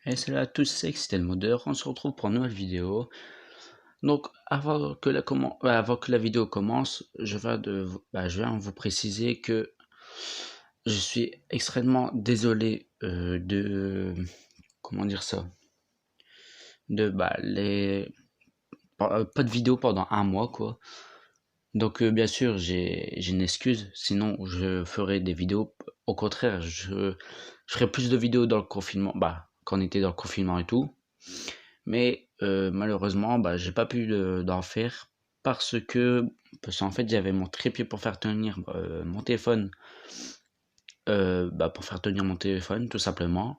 Et salut à tous, c'est Excel Modeur, on se retrouve pour une nouvelle vidéo. Donc avant que la vidéo commence, je viens vous préciser que je suis extrêmement désolé comment dire ça, de pas de vidéo pendant un mois quoi. Donc bien sûr j'ai une excuse, sinon je ferai des vidéos. Au contraire, je ferai plus de vidéos dans le confinement, quand on était dans le confinement et tout. Mais malheureusement, j'ai pas pu d'en faire parce qu'en fait j'avais mon trépied pour faire tenir mon téléphone, pour faire tenir mon téléphone tout simplement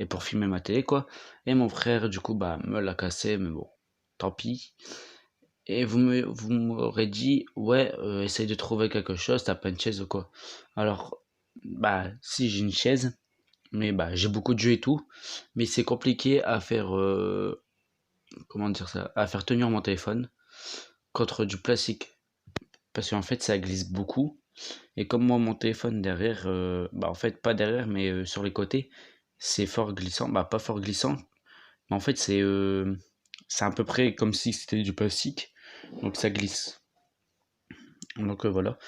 et pour filmer ma télé quoi. Et mon frère du coup me l'a cassé, mais bon, tant pis. Et vous m'aurez dit ouais, essaye de trouver quelque chose, t'as pas une chaise ou quoi. Alors si j'ai une chaise, mais j'ai beaucoup de jeux et tout, mais c'est compliqué à faire comment dire ça, à faire tenir mon téléphone contre du plastique. Parce qu'en fait, ça glisse beaucoup. Et comme moi, mon téléphone derrière, en fait, pas derrière, mais sur les côtés, c'est fort glissant. Pas fort glissant, mais en fait, c'est à peu près comme si c'était du plastique. Donc ça glisse. Donc voilà.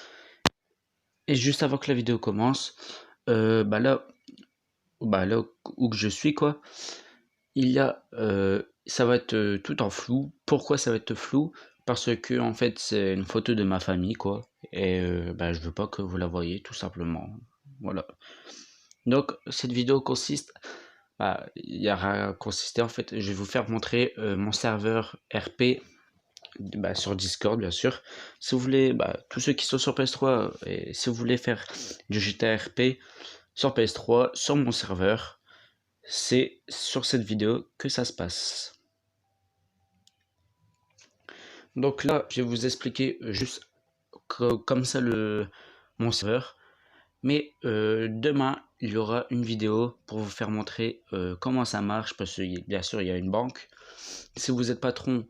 Et juste avant que la vidéo commence, là où que je suis, quoi, il y a, ça va être tout en flou. Pourquoi ça va être flou? Parce que en fait c'est une photo de ma famille quoi, et je veux pas que vous la voyez tout simplement. Voilà. Donc cette vidéo consiste, il y aura consisté en fait, je vais vous faire montrer mon serveur RP sur Discord bien sûr. Si vous voulez, tous ceux qui sont sur PS3 et si vous voulez faire du GTA RP sur PS3 sur mon serveur, c'est sur cette vidéo que ça se passe. Donc là, je vais vous expliquer juste comme ça mon serveur. Mais demain, il y aura une vidéo pour vous faire montrer comment ça marche. Parce que bien sûr, il y a une banque. Si vous êtes patron,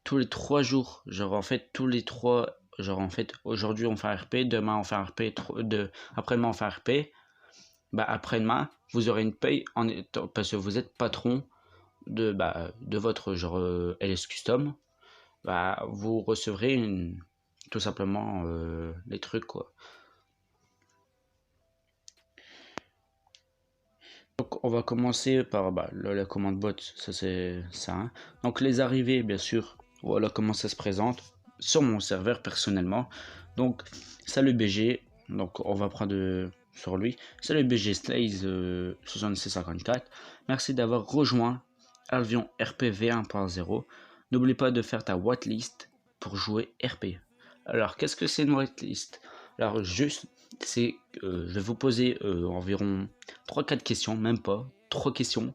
tous les 3 jours, genre en fait, aujourd'hui on fait un RP, demain on fait un RP, après-demain on fait un RP. Après-demain, vous aurez une paye parce que vous êtes patron de votre genre LS Custom. Vous recevrez tout simplement les trucs quoi. Donc on va commencer par la commande bot, ça c'est ça. Hein. Donc les arrivées bien sûr, voilà comment ça se présente sur mon serveur personnellement. Donc salut BG, donc on va prendre sur lui. Salut BG Slays 6654, merci d'avoir rejoint Avion RPV 1.0. N'oublie pas de faire ta whitelist pour jouer RP. Alors qu'est-ce que c'est une whitelist? Alors juste je vais vous poser environ 3-4 questions, même pas 3 questions,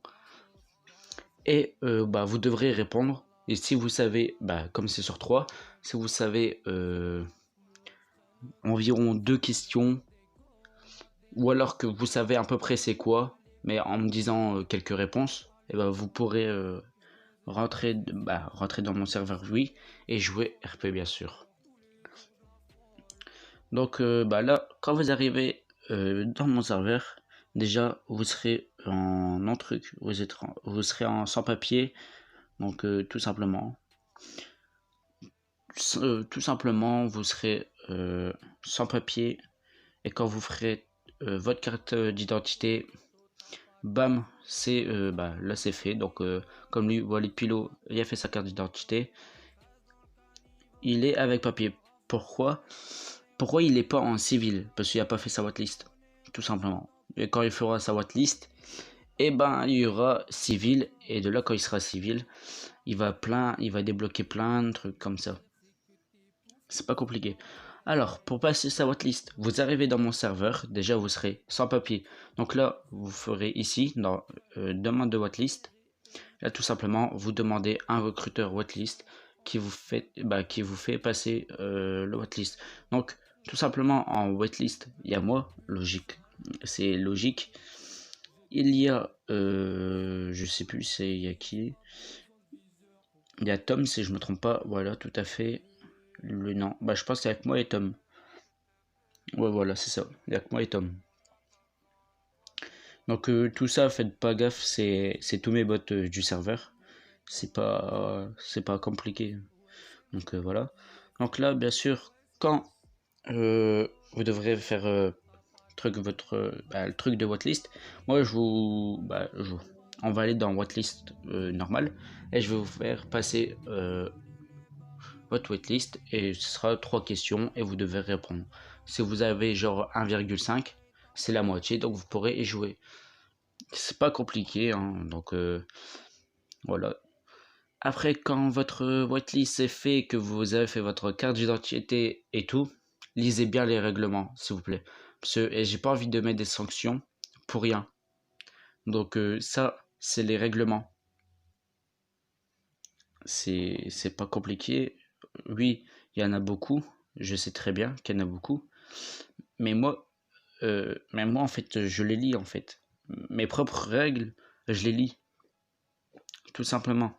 et vous devrez répondre. Et si vous savez, comme c'est sur 3, si vous savez environ 2 questions, ou alors que vous savez à peu près c'est quoi, mais en me disant quelques réponses, et vous pourrez rentrer dans mon serveur oui et jouer RP bien sûr. Donc là, quand vous arrivez dans mon serveur, déjà vous serez en non truc, vous serez en sans papier, donc tout simplement, vous serez sans papier, et quand vous ferez votre carte d'identité, bam, c'est là c'est fait. Donc comme lui, Walid Pilot, il a fait sa carte d'identité, il est avec papier. Pourquoi il n'est pas en civil? Parce qu'il n'a pas fait sa whitelist, tout simplement. Et quand il fera sa whitelist, il y aura civil, et de là quand il sera civil, il va débloquer plein de trucs comme ça. C'est pas compliqué. Alors, pour passer sa whitelist, vous arrivez dans mon serveur, déjà vous serez sans papier. Donc là, vous ferez ici, dans demande de whitelist. Là, tout simplement, vous demandez un recruteur whitelist qui vous fait passer le whitelist. Donc, tout simplement, en whitelist, il y a moi, logique. C'est logique. Il y a, je sais plus, il y a qui? Il y a Tom, si je me trompe pas. Voilà, tout à fait. Le nom. Je pense que c'est avec moi et Tom. Ouais, voilà, c'est ça. Il y a que moi et Tom. Donc tout ça, faites pas gaffe, c'est tous mes bots du serveur. C'est pas compliqué. Donc voilà. Donc là, bien sûr, quand vous devrez faire le truc de votre liste, moi on va aller dans votre liste normale et je vais vous faire passer votre waitlist et ce sera 3 questions et vous devez répondre. Si vous avez genre 1,5, c'est la moitié, donc vous pourrez y jouer. C'est pas compliqué, hein, donc voilà. Après, quand votre whitelist est fait, que vous avez fait votre carte d'identité et tout, lisez bien les règlements, s'il vous plaît. Parce que j'ai pas envie de mettre des sanctions pour rien. Donc ça, c'est les règlements. C'est pas compliqué. Oui, il y en a beaucoup. Je sais très bien qu'il y en a beaucoup. Mais moi en fait, je les lis en fait. Mes propres règles, je les lis. Tout simplement.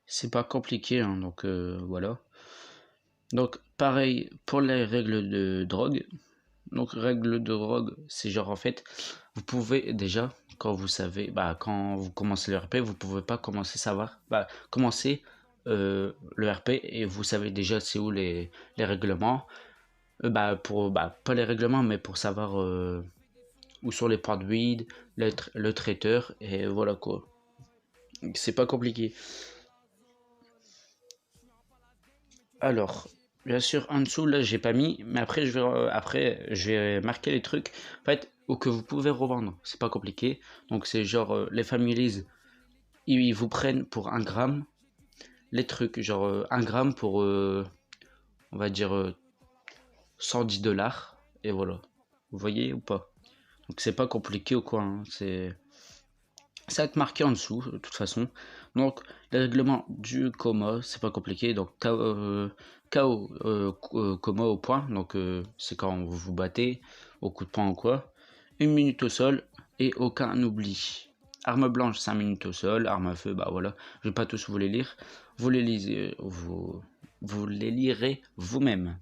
C'est pas compliqué, hein, donc voilà. Donc pareil pour les règles de drogue. Donc règles de drogue, c'est genre en fait, vous pouvez déjà, quand vous savez, quand vous commencez le RP, vous pouvez pas commencer le RP et vous savez déjà c'est où les règlements. Pas les règlements, mais pour savoir où sont les points de weed, le traiteur, et voilà quoi. C'est pas compliqué. Alors, bien sûr, en dessous, là, j'ai pas mis, mais après, je vais marquer les trucs, en fait, ou que vous pouvez revendre. C'est pas compliqué. Donc, c'est genre, les families, ils vous prennent pour 1 gramme. Les trucs, genre, 1 gramme pour, on va dire, 110 $. Et voilà. Vous voyez ou pas? Donc, c'est pas compliqué ou quoi, hein, ça va être marqué en dessous, de toute façon. Donc, le règlement du coma, c'est pas compliqué. Donc, KO, coma au point. Donc, c'est quand vous vous battez au coup de poing ou quoi. 1 minute au sol et aucun oubli. Arme blanche, 5 minutes au sol. Arme à feu, bah voilà. Je vais pas tous vous les lire. Vous les lisez, vous les lirez vous-même.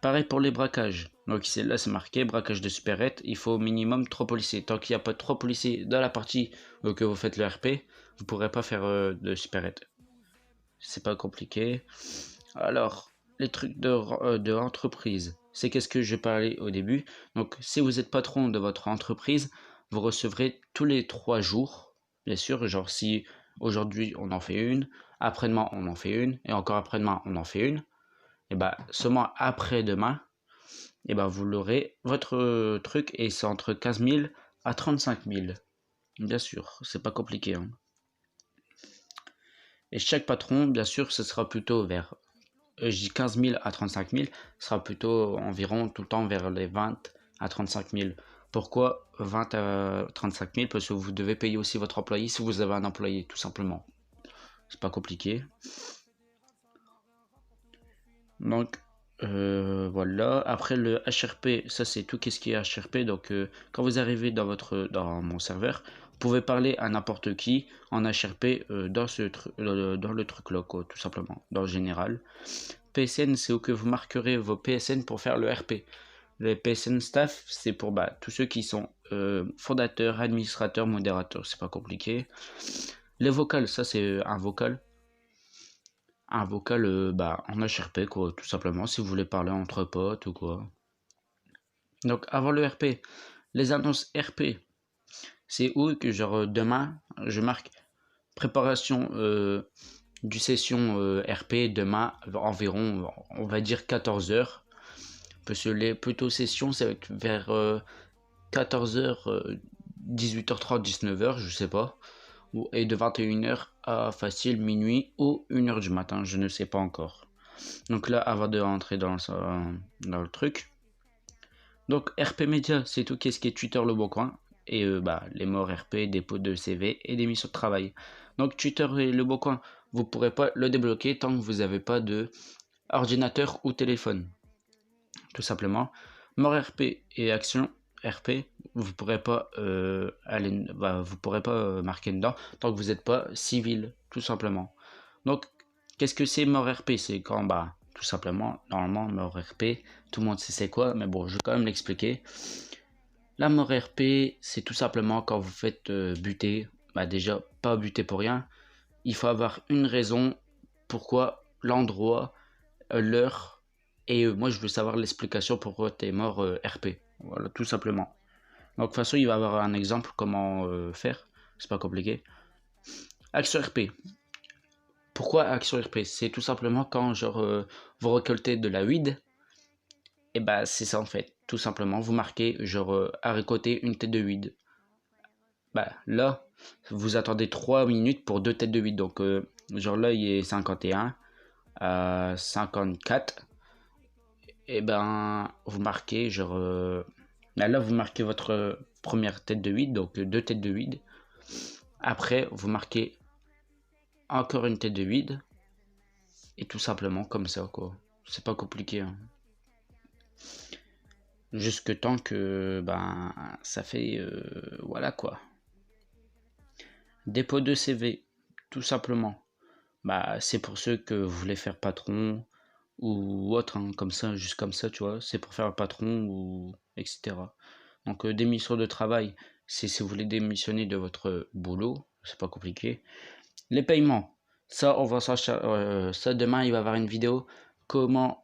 Pareil pour les braquages. Donc là c'est marqué braquage de supérette, il faut au minimum 3 policiers. Tant qu'il n'y a pas 3 policiers dans la partie que vous faites le RP, vous pourrez pas faire de supérette. C'est pas compliqué. Alors, les trucs de entreprise, c'est qu'est-ce que je parlais au début. Donc si vous êtes patron de votre entreprise, vous recevrez tous les 3 jours, bien sûr, genre si aujourd'hui on en fait une, après-demain on en fait une, et encore après-demain on en fait une, et seulement après-demain, et vous l'aurez, votre truc, et c'est entre 15 000 à 35 000. Bien sûr, c'est pas compliqué, hein. Et chaque patron, bien sûr, ce sera plutôt vers, je dis 15 000 à 35 000, ce sera plutôt environ tout le temps vers les 20 à 35 000. Pourquoi 20 à 35 000? Parce que vous devez payer aussi votre employé si vous avez un employé, tout simplement. C'est pas compliqué. Donc, voilà. Après le HRP, ça c'est tout ce qui est HRP. Donc quand vous arrivez dans mon serveur, vous pouvez parler à n'importe qui en HRP dans le truc là, quoi, tout simplement, dans le général. PSN, c'est où que vous marquerez vos PSN pour faire le RP. Les PSN staff, c'est pour tous ceux qui sont fondateurs, administrateurs, modérateurs. C'est pas compliqué. Les vocales, ça c'est un vocal en HRP, quoi, tout simplement, si vous voulez parler entre potes ou quoi. Donc avant le RP, les annonces RP, c'est où que genre demain, je marque préparation du session RP demain environ, on va dire 14 h. Parce que les plutôt sessions, ça va être vers 14 h, 18h30, 19 h, je sais pas. Et de 21 h à facile minuit ou 1 h du matin, je ne sais pas encore. Donc là, avant de rentrer dans le truc. Donc RP Media, c'est tout ce qui est Twitter Le Bon Coin. Et les morts RP, dépôt de CV et des missions de travail. Donc Twitter et Le Bon Coin, vous ne pourrez pas le débloquer tant que vous n'avez pas de ordinateur ou téléphone. Tout simplement. Mort RP et Action RP, vous pourrez pas vous pourrez pas marquer dedans tant que vous n'êtes pas civil, tout simplement. Donc qu'est-ce que c'est mort RP? C'est quand tout simplement, normalement mort RP, tout le monde sait c'est quoi, mais bon, je vais quand même l'expliquer. La mort RP, c'est tout simplement quand vous faites buter. Bah déjà, pas buter pour rien. Il faut avoir une raison pourquoi, l'endroit, l'heure. Et moi, je veux savoir l'explication pourquoi t'es mort RP. Voilà, tout simplement. Donc, de toute façon, il va y avoir un exemple comment faire. C'est pas compliqué. Action RP. Pourquoi action RP? C'est tout simplement quand genre vous récoltez de la weed. Et bah c'est ça en fait. Tout simplement, vous marquez genre à récolter une tête de weed. Bah là, vous attendez 3 minutes pour 2 têtes de weed. Donc genre là il est 51 à 54. Et ben vous marquez genre là vous marquez votre première tête de weed, donc 2 têtes de weed. Après vous marquez encore une tête de weed. Et tout simplement comme ça quoi. C'est pas compliqué, hein. Jusque tant que ben ça fait voilà quoi. Dépôt de CV, tout simplement. Bah c'est pour ceux que vous voulez faire patron ou autre, hein, comme ça, juste comme ça, tu vois. C'est pour faire patron ou etc. Donc démission de travail, c'est si vous voulez démissionner de votre boulot, c'est pas compliqué. Les paiements, ça on va ça demain il va y avoir une vidéo comment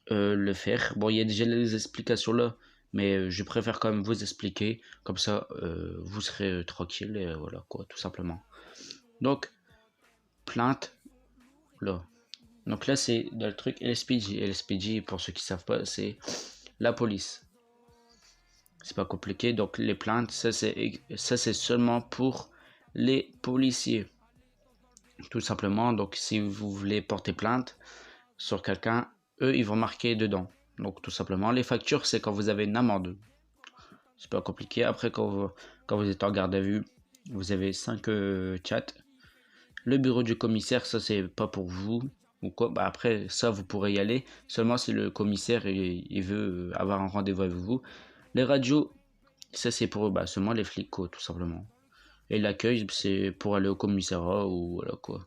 le faire. Bon, il y a déjà les explications là, mais je préfère quand même vous expliquer, comme ça vous serez tranquille, et voilà quoi, tout simplement. Donc, plainte, là. Donc là, c'est dans le truc LSPJ. LSPJ, pour ceux qui savent pas, c'est la police. C'est pas compliqué, donc les plaintes, ça c'est seulement pour les policiers. Tout simplement, donc si vous voulez porter plainte sur quelqu'un, eux ils vont marquer dedans. Donc tout simplement, les factures c'est quand vous avez une amende. C'est pas compliqué. Après quand vous êtes en garde à vue, vous avez 5 chats. Le bureau du commissaire, ça c'est pas pour vous. Ou quoi. Bah après ça vous pourrez y aller. Seulement si le commissaire il veut avoir un rendez-vous avec vous. Les radios, ça c'est pour bah, seulement les flics quoi, tout simplement. Et l'accueil c'est pour aller au commissariat ou voilà quoi.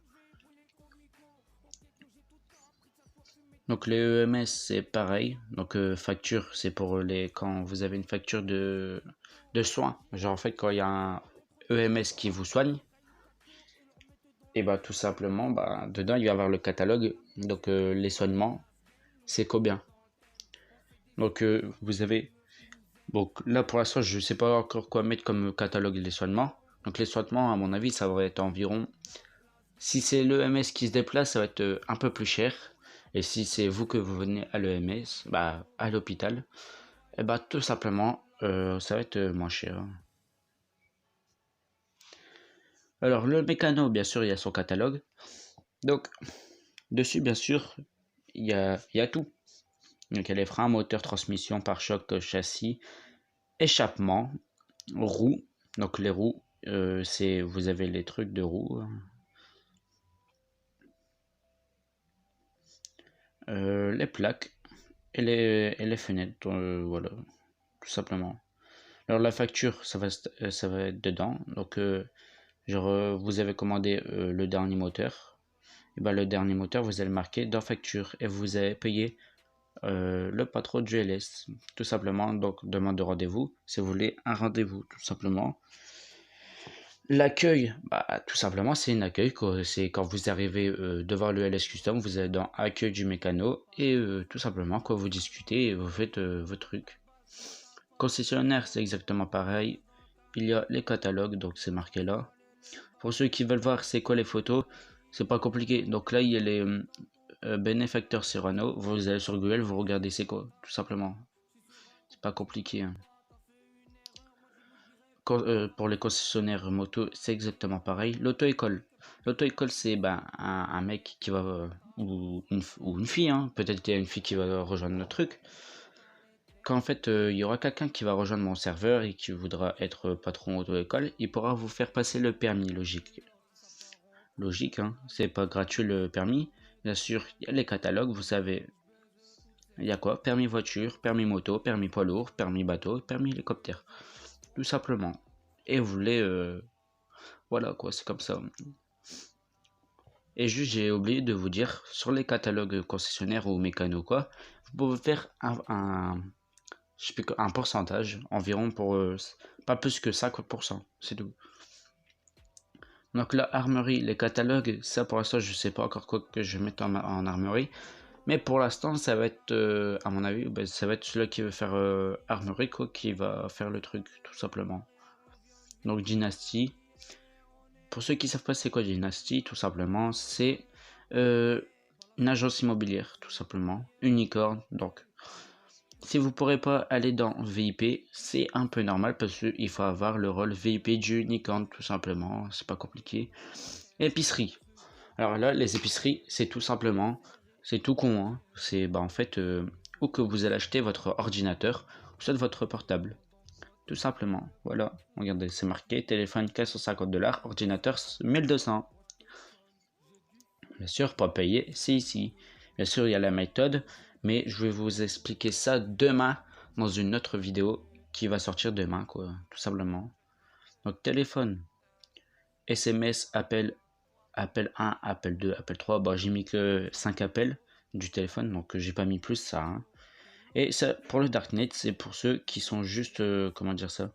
Donc les EMS c'est pareil. Donc facture c'est pour les quand vous avez une facture de soins. Genre en fait quand il y a un EMS qui vous soigne, et bah tout simplement bah dedans il va y avoir le catalogue. Donc les soignements c'est combien. Donc vous avez donc là pour l'instant je sais pas encore quoi mettre comme catalogue les soignements. Donc les soignements à mon avis ça va être environ, si c'est l'EMS qui se déplace ça va être un peu plus cher. Et si c'est vous que vous venez à l'EMS, bah à l'hôpital, et bah tout simplement ça va être moins cher. Alors le mécano bien sûr il y a son catalogue. Donc dessus bien sûr il y a tout. Donc il y a les freins, moteur, transmission, pare-choc, châssis, échappement, roues. Donc les roues, c'est vous avez les trucs de roues, les plaques et les fenêtres, voilà, tout simplement. Alors la facture, ça va être dedans. Donc genre vous avez commandé le dernier moteur. Et ben le dernier moteur, vous allez marquer dans facture et vous avez payé le patron du LS, tout simplement. Donc demande de rendez-vous si vous voulez un rendez-vous, tout simplement. L'accueil, bah, tout simplement, c'est un accueil. C'est quand vous arrivez devant le LS Custom, vous êtes dans accueil du mécano et tout simplement, quand vous discutez et vous faites vos trucs. Concessionnaire, c'est exactement pareil. Il y a les catalogues, donc c'est marqué là. Pour ceux qui veulent voir c'est quoi les photos, c'est pas compliqué. Donc là, il y a les bénéfacteurs Cyrano. Vous allez sur Google, vous regardez c'est quoi, tout simplement. C'est pas compliqué, hein. Pour les concessionnaires moto, c'est exactement pareil. L'auto-école. L'auto-école, c'est ben, un mec qui va, ou une fille, hein. Peut-être qu'il y a une fille qui va rejoindre le truc. Quand en fait, il y aura quelqu'un qui va rejoindre mon serveur et qui voudra être patron auto-école, il pourra vous faire passer le permis, logique. Logique, hein. C'est pas gratuit le permis. Bien sûr, il y a les catalogues, vous savez. Il y a quoi? Permis voiture, permis moto, permis poids lourd, permis bateau, permis hélicoptère. Tout simplement. Et vous voulez voilà quoi, c'est comme ça. Et juste, j'ai oublié de vous dire, sur les catalogues concessionnaires ou mécano quoi, vous pouvez faire je sais plus un pourcentage environ pour pas plus que 50%, c'est tout. Donc la armerie, les catalogues, ça pour l'instant je sais pas encore quoi que je vais mettre en armerie. Mais pour l'instant ça va être, à mon avis, ben, ça va être celui qui veut faire armerie quoi, qui va faire le truc tout simplement. Donc Dynasty. Pour ceux qui savent pas c'est quoi Dynasty, tout simplement, c'est une agence immobilière, tout simplement. Unicorn, donc. Si vous pourrez pas aller dans VIP, c'est un peu normal parce qu'il faut avoir le rôle VIP du Unicorn, tout simplement. C'est pas compliqué. Épicerie. Alors là, les épiceries, c'est tout simplement, c'est tout con, hein. C'est bah en fait où que vous allez acheter votre ordinateur ou soit votre portable. Tout simplement. Voilà. Regardez, c'est marqué téléphone 450 $, ordinateur 1200. Bien sûr, pas payer, c'est ici. Bien sûr, il y a la méthode, mais je vais vous expliquer ça demain dans une autre vidéo qui va sortir demain, quoi, tout simplement. Donc, téléphone, SMS, appel, appel 1, appel 2, appel 3. Bon, j'ai mis que 5 appels du téléphone, donc j'ai pas mis plus ça, hein. Et ça, pour le Darknet, c'est pour ceux qui sont juste, comment dire ça,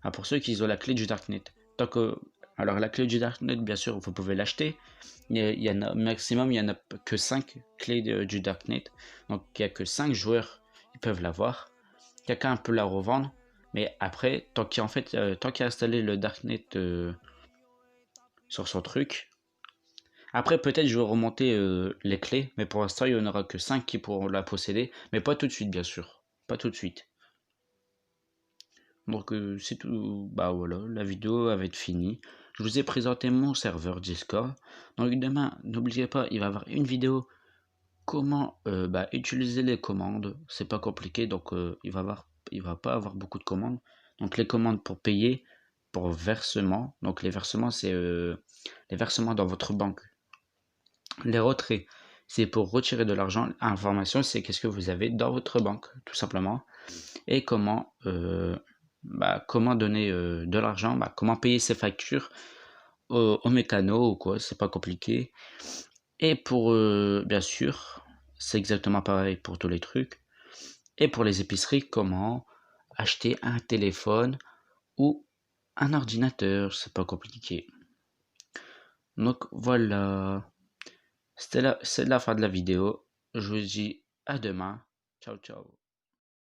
ah, pour ceux qui ont la clé du Darknet. Tant que, alors la clé du Darknet, bien sûr, vous pouvez l'acheter. Il y en a maximum, il y en a que 5 clés du Darknet. Donc il n'y a que 5 joueurs qui peuvent l'avoir. Quelqu'un peut la revendre. Mais après, tant qu'il a installé le Darknet sur son truc, après, peut-être je vais remonter les clés, mais pour l'instant, il n'y en aura que 5 qui pourront la posséder, mais pas tout de suite, bien sûr. Pas tout de suite. Donc, c'est tout. Bah voilà, la vidéo va être finie. Je vous ai présenté mon serveur Discord. Donc, demain, n'oubliez pas, il va y avoir une vidéo comment bah, utiliser les commandes. C'est pas compliqué, donc il va pas avoir beaucoup de commandes. Donc, les commandes pour payer, pour versement. Donc, les versements, c'est les versements dans votre banque. Les retraits, c'est pour retirer de l'argent. Information, c'est qu'est-ce que vous avez dans votre banque, tout simplement. Et comment donner de l'argent, comment payer ses factures au mécano ou quoi, c'est pas compliqué. Et pour, bien sûr, c'est exactement pareil pour tous les trucs. Et pour les épiceries, comment acheter un téléphone ou un ordinateur, c'est pas compliqué. Donc voilà. C'est la fin de la vidéo. Je vous dis à demain. Ciao, ciao.